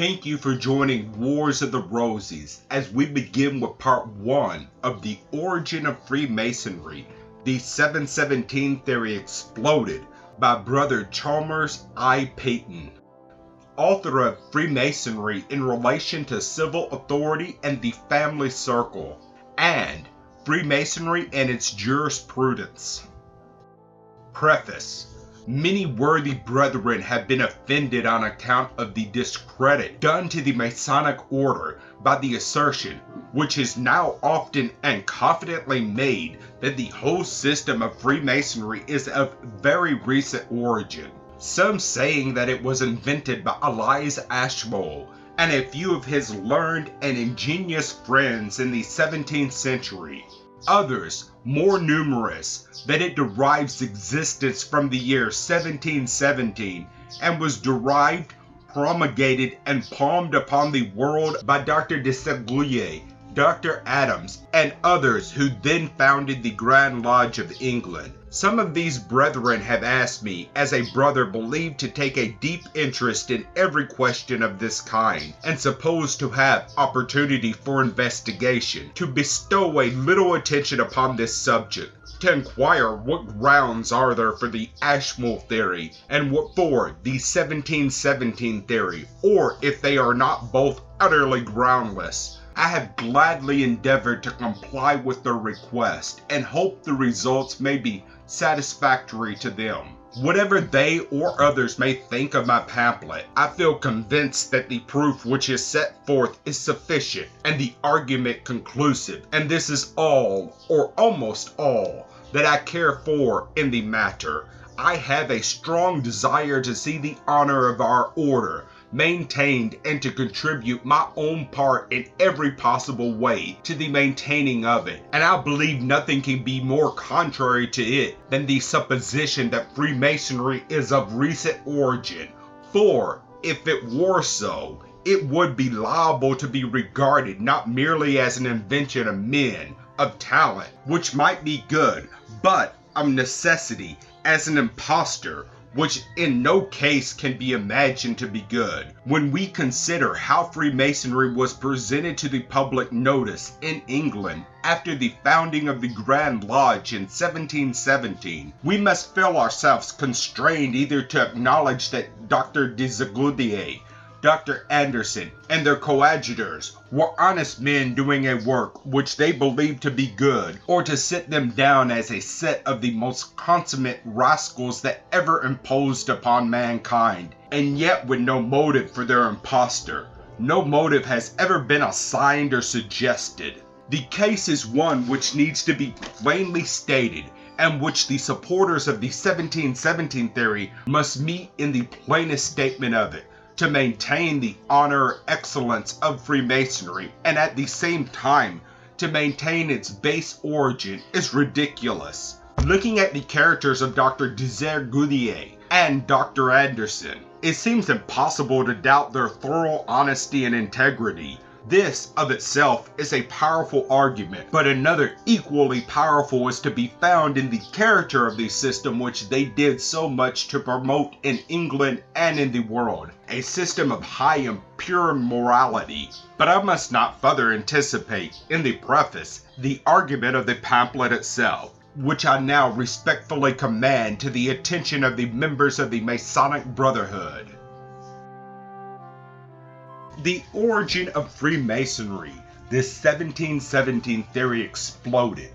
Thank you for joining Wars of the Roses as we begin with part 1 of the Origin of Freemasonry, the 717 Theory Exploded by Brother Chalmers I. Paton, author of Freemasonry in Relation to Civil Authority and the Family Circle, and Freemasonry and its Jurisprudence. Preface. Many worthy brethren have been offended on account of the discredit done to the Masonic order by the assertion, which is now often and confidently made, that the whole system of Freemasonry is of very recent origin. Some saying that it was invented by Elias Ashmole and a few of his learned and ingenious friends in the 17th century. Others, more numerous, that it derives existence from the year 1717 and was derived, promulgated, and palmed upon the world by Dr Desaguliers, Dr. Adams, and others who then founded the Grand Lodge of England. Some of these brethren have asked me, as a brother believed to take a deep interest in every question of this kind, and supposed to have opportunity for investigation, to bestow a little attention upon this subject, to inquire what grounds are there for the Ashmole theory, and what for the 1717 theory, or if they are not both utterly groundless. I have gladly endeavored to comply with their request, and hope the results may be satisfactory to them. Whatever they or others may think of my pamphlet, I feel convinced that the proof which is set forth is sufficient, and the argument conclusive, and this is all, or almost all, that I care for in the matter. I have a strong desire to see the honor of our order maintained and to contribute my own part in every possible way to the maintaining of it, and I believe nothing can be more contrary to it than the supposition that Freemasonry is of recent origin, for if it were so, it would be liable to be regarded not merely as an invention of men of talent, which might be good, but of necessity as an imposture, which in no case can be imagined to be good. When we consider how Freemasonry was presented to the public notice in England after the founding of the Grand Lodge in 1717, we must feel ourselves constrained either to acknowledge that Dr Desaguliers, Dr. Anderson, and their coadjutors were honest men doing a work which they believed to be good, or to set them down as a set of the most consummate rascals that ever imposed upon mankind, and yet with no motive for their imposture. No motive has ever been assigned or suggested. The case is one which needs to be plainly stated, and which the supporters of the 1717 theory must meet in the plainest statement of it, to maintain the honor or excellence of Freemasonry, and at the same time to maintain its base origin, is ridiculous. Looking at the characters of Dr. Desaguliers and Dr. Anderson, it seems impossible to doubt their thorough honesty and integrity. This of itself is a powerful argument, but another equally powerful is to be found in the character of the system which they did so much to promote in England and in the world, a system of high and pure morality. But I must not further anticipate, in the preface, the argument of the pamphlet itself, which I now respectfully commend to the attention of the members of the Masonic Brotherhood. The origin of Freemasonry, this 1717 theory exploded.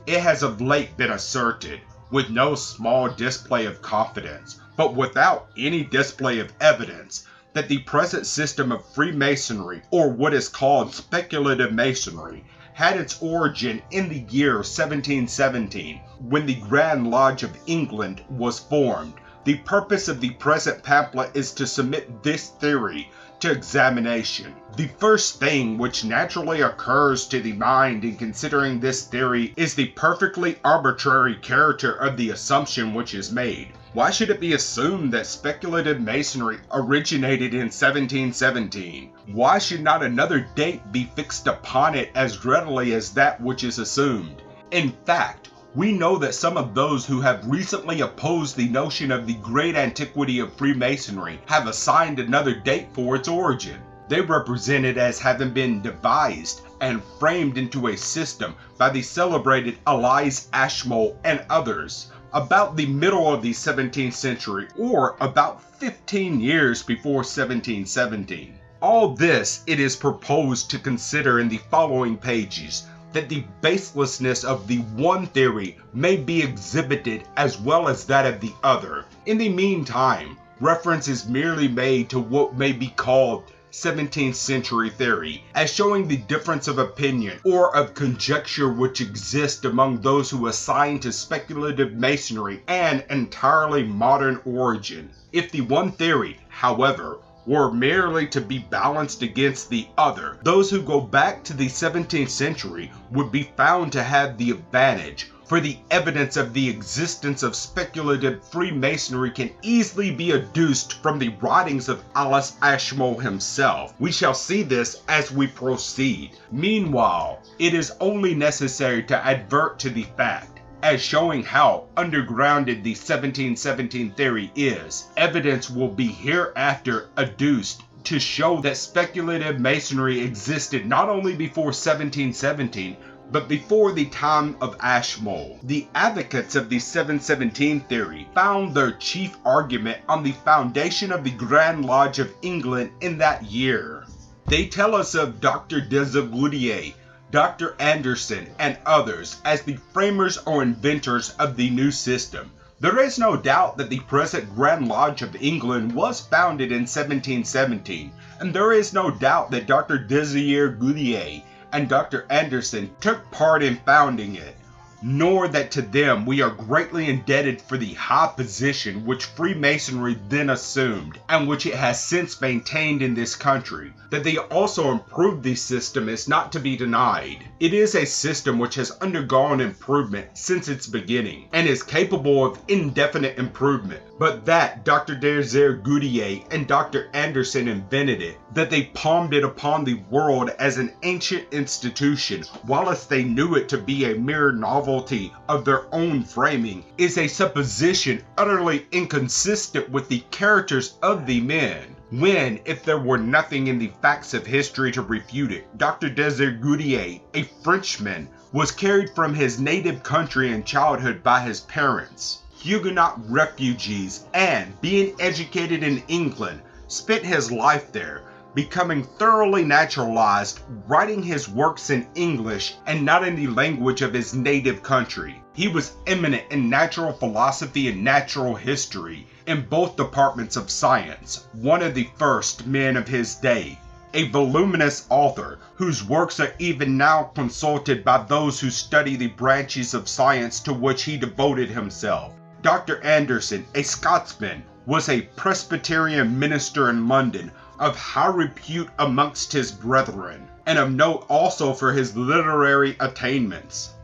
It has of late been asserted, with no small display of confidence, but without any display of evidence, that the present system of Freemasonry, or what is called speculative masonry, had its origin in the year 1717, when the Grand Lodge of England was formed. The purpose of the present pamphlet is to submit this theory to examination. The first thing which naturally occurs to the mind in considering this theory is the perfectly arbitrary character of the assumption which is made. Why should it be assumed that speculative masonry originated in 1717? Why should not another date be fixed upon it as readily as that which is assumed? In fact, we know that some of those who have recently opposed the notion of the great antiquity of Freemasonry have assigned another date for its origin. They represent it as having been devised and framed into a system by the celebrated Elias Ashmole and others about the middle of the 17th century, or about 15 years before 1717. All this it is proposed to consider in the following pages, that the baselessness of the one theory may be exhibited as well as that of the other. In the meantime, reference is merely made to what may be called 17th century theory, as showing the difference of opinion or of conjecture which exists among those who assign to speculative masonry an entirely modern origin. If the one theory, however, were merely to be balanced against the other, those who go back to the 17th century would be found to have the advantage, for the evidence of the existence of speculative Freemasonry can easily be adduced from the writings of Elias Ashmole himself. We shall see this as we proceed. Meanwhile, it is only necessary to advert to the fact, as showing how undergrounded the 1717 theory is. Evidence will be hereafter adduced to show that speculative masonry existed not only before 1717, but before the time of Ashmole. The advocates of the 717 theory found their chief argument on the foundation of the Grand Lodge of England in that year. They tell us of Dr Desaguliers, Dr Anderson, and others as the framers or inventors of the new system. There is no doubt that the present Grand Lodge of England was founded in 1717, and there is no doubt that Dr Desaguliers and Dr. Anderson took part in founding it, nor that to them we are greatly indebted for the high position which Freemasonry then assumed, and which it has since maintained in this country. That they also improved the system is not to be denied. It is a system which has undergone improvement since its beginning, and is capable of indefinite improvement. But that Dr. Desaguliers and Dr. Anderson invented it, that they palmed it upon the world as an ancient institution, whilst they knew it to be a mere novelty of their own framing, is a supposition utterly inconsistent with the characters of the men. When, if there were nothing in the facts of history to refute it, Dr. Desaguliers, a Frenchman, was carried from his native country in childhood by his parents, Huguenot refugees, and, being educated in England, spent his life there, becoming thoroughly naturalized, writing his works in English and not in the language of his native country. He was eminent in natural philosophy and natural history, in both departments of science, one of the first men of his day, a voluminous author whose works are even now consulted by those who study the branches of science to which he devoted himself. Dr. Anderson, a Scotsman, was a Presbyterian minister in London, of high repute amongst his brethren, and of note also for his literary attainments.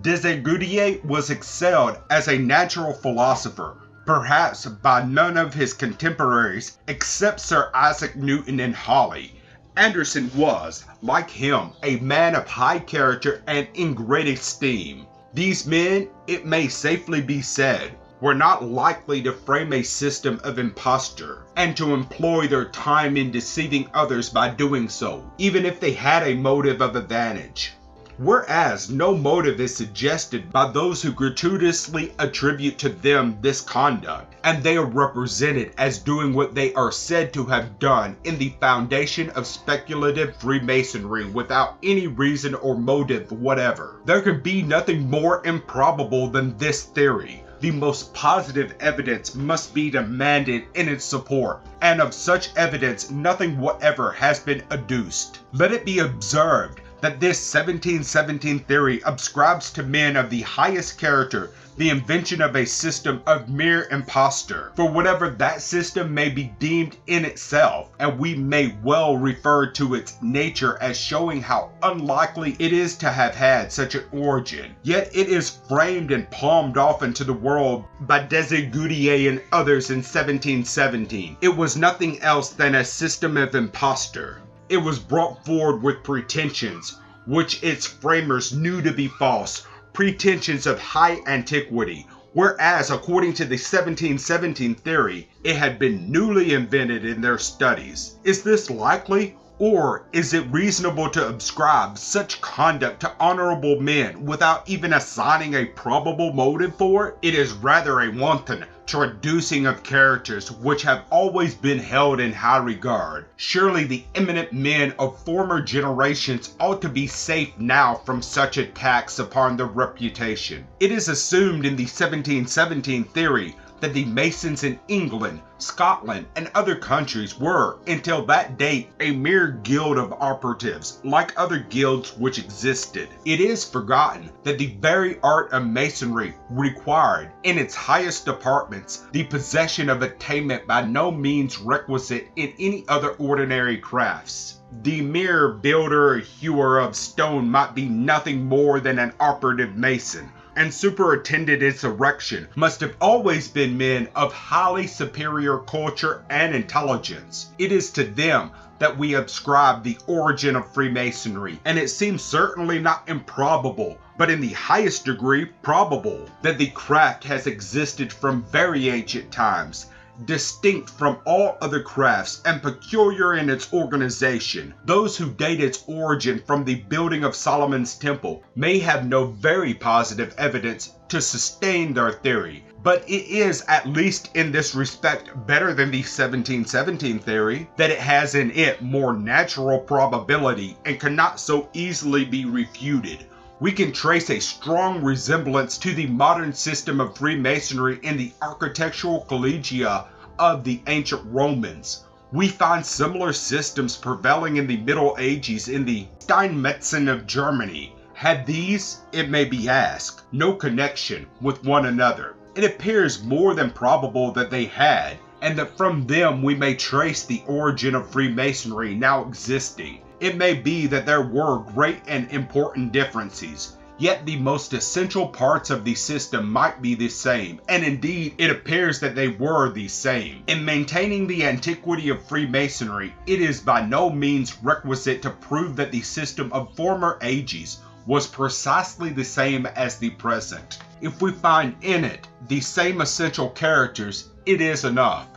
Desaguliers was excelled as a natural philosopher, perhaps by none of his contemporaries except Sir Isaac Newton and Halley. Anderson was, like him, a man of high character and in great esteem. These men, it may safely be said, were not likely to frame a system of imposture, and to employ their time in deceiving others by doing so, even if they had a motive of advantage. Whereas no motive is suggested by those who gratuitously attribute to them this conduct, and they are represented as doing what they are said to have done in the foundation of speculative Freemasonry without any reason or motive whatever. There can be nothing more improbable than this theory. The most positive evidence must be demanded in its support, and of such evidence nothing whatever has been adduced. Let it be observed that this 1717 theory ascribes to men of the highest character the invention of a system of mere imposture, for whatever that system may be deemed in itself, and we may well refer to its nature as showing how unlikely it is to have had such an origin. Yet it is framed and palmed off into the world by Desaguliers and others in 1717. It was nothing else than a system of imposture. It was brought forward with pretensions, which its framers knew to be false, pretensions of high antiquity, whereas according to the 1717 theory, it had been newly invented in their studies. Is this likely? Or is it reasonable to ascribe such conduct to honorable men without even assigning a probable motive for it? It is rather a wanton traducing of characters which have always been held in high regard. Surely the eminent men of former generations ought to be safe now from such attacks upon their reputation. It is assumed in the 1717 theory that the Masons in England, Scotland, and other countries were, until that date, a mere guild of operatives, like other guilds which existed. It is forgotten that the very art of Masonry required, in its highest departments, the possession of attainment by no means requisite in any other ordinary crafts. The mere builder or hewer of stone might be nothing more than an operative mason, and superintended its erection must have always been men of highly superior culture and intelligence. It is to them that we ascribe the origin of Freemasonry, and it seems certainly not improbable, but in the highest degree probable, that the craft has existed from very ancient times, distinct from all other crafts and peculiar in its organization. Those who date its origin from the building of Solomon's temple may have no very positive evidence to sustain their theory, but it is, at least in this respect, better than the 1717 theory, that it has in it more natural probability and cannot so easily be refuted. We can trace a strong resemblance to the modern system of Freemasonry in the architectural collegia of the ancient Romans. We find similar systems prevailing in the Middle Ages in the Steinmetzen of Germany. Had these, it may be asked, no connection with one another? It appears more than probable that they had, and that from them we may trace the origin of Freemasonry now existing. It may be that there were great and important differences, yet the most essential parts of the system might be the same, and indeed it appears that they were the same. In maintaining the antiquity of Freemasonry, it is by no means requisite to prove that the system of former ages was precisely the same as the present. If we find in it the same essential characters, it is enough.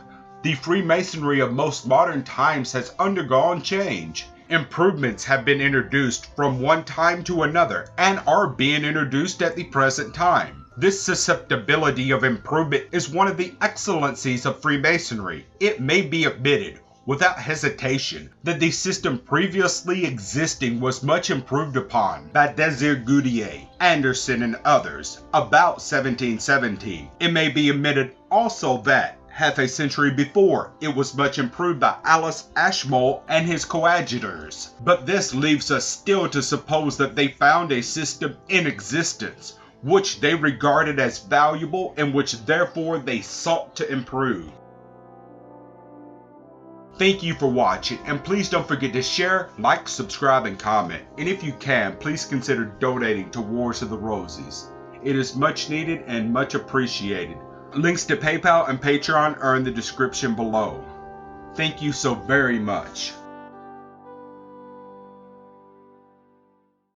The Freemasonry of most modern times has undergone change. Improvements have been introduced from one time to another and are being introduced at the present time. This susceptibility of improvement is one of the excellencies of Freemasonry. It may be admitted, without hesitation, that the system previously existing was much improved upon by Desaguliers, Anderson, and others about 1717. It may be admitted also that, half a century before, it was much improved by Alice Ashmole and his coadjutors. But this leaves us still to suppose that they found a system in existence, which they regarded as valuable and which therefore they sought to improve. Thank you for watching, and please don't forget to share, like, subscribe, and comment. And if you can, please consider donating to Wars of the Rosies. It is much needed and much appreciated. Links to PayPal and Patreon are in the description below. Thank you so very much.